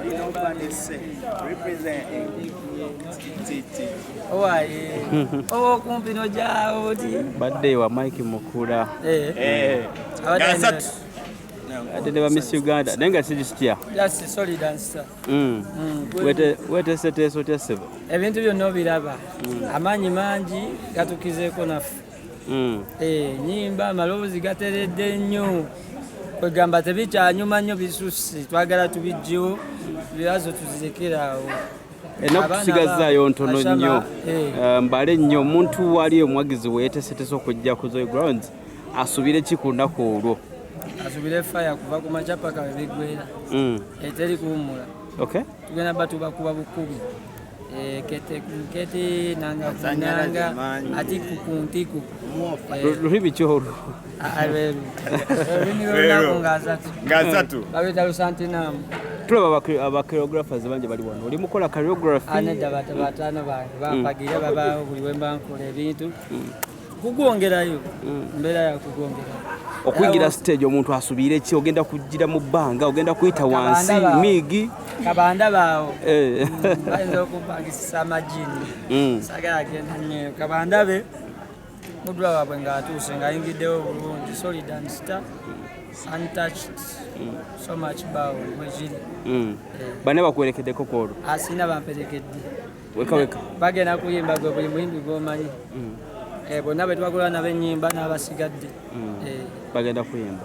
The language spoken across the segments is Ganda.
Nobody say representing TT. Oh, kumpino jao ti. Badde wa Mike Mukula. Gansatu. Ate ba Miss Uganda. Nenga sijisikia. Just solid answer. Wete seteso tesebo. Ebintu byonna biraba. Amanyi mangi gatukizeko nafu. Nyimba amaloboozi gateredde nnyo. Kwegamba tebikyanyuma nnyo bisusi. Twagala tubijjewo. Byazo tuzirekerawo. Enokusigazaayo ntono nnyo. Mbale nnyo omuntu wali omwagizi weeteeseteese okujja ku Zoe Grounds asubire ki ku lunaku olwo? Asubire fire kuva ku makya paka we bigwera. Eteri kuwummula. Tugenda batuba kuba bukubi. Kete nanga atiku kuntiku. Luhibi kyolu. Gansatu. Babeta Lusantinamu. Tulaba aba choreographers banje bali wano. Oli mukola choreography. Aneda batano bampagira baba buli wemba nkola ebintu. Kugwongerayo. Mbera ya kugwongera. Okuyingira stage omuntu asubire ki ogenda kugira mu bbanga ogenda kuyita wansi migi kabanda bawo bayinza okupangisa amajini sagala agenda nnyo kabanda be mudwa wabwe ng'atuuse ng'ayingiddewo bulungi solid and star untouched so much bawo mweziri bane bakuwerekeddeko kwolwo asina bamperekedde weka bagenda kuyimba gwe buli muyimbi gw'omanyi bonna bwe twakola nabo ennyimba n'abasigadde bagenda kuyimba.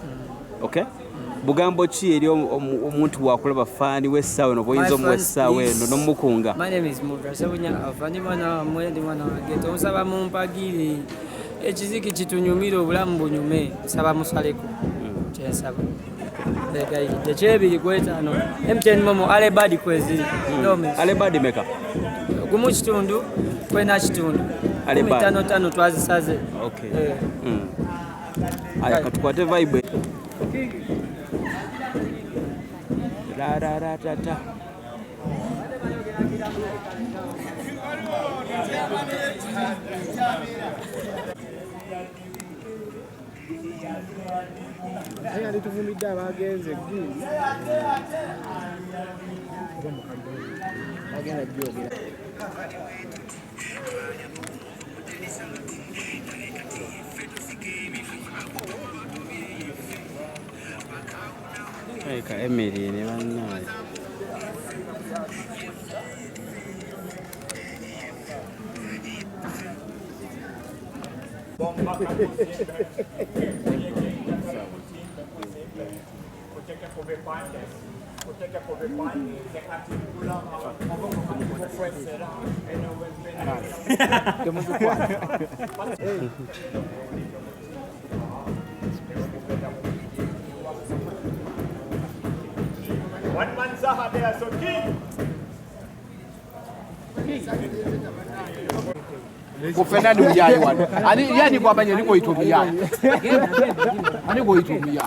Bugambo ki eri omuntu wakulaba faani w'essaawa eno bw'oyinza omuw'essaawa eno n'omukunga? My name is Mugra Sebunya afani mwana wamwe ndi mwana wange tonsaba mumpagire ekiziki kitunyumira obulamu bunyume nsaba musaleko kyensaba begayidde kyebiri kwetaano MTN Momo alebadi kweziri alebadi meka gumu kitundu kwena kitundu mitano tano twazisaze aya katukwate vibe ra ta aya lituvumidde abagenze gundi agenda gyogera Eka Emily ne bannaye. One man Zaha there, so king. Kufenani uyayi wano. Ani yani kwa banye niko itumia. Ani kwa itumia.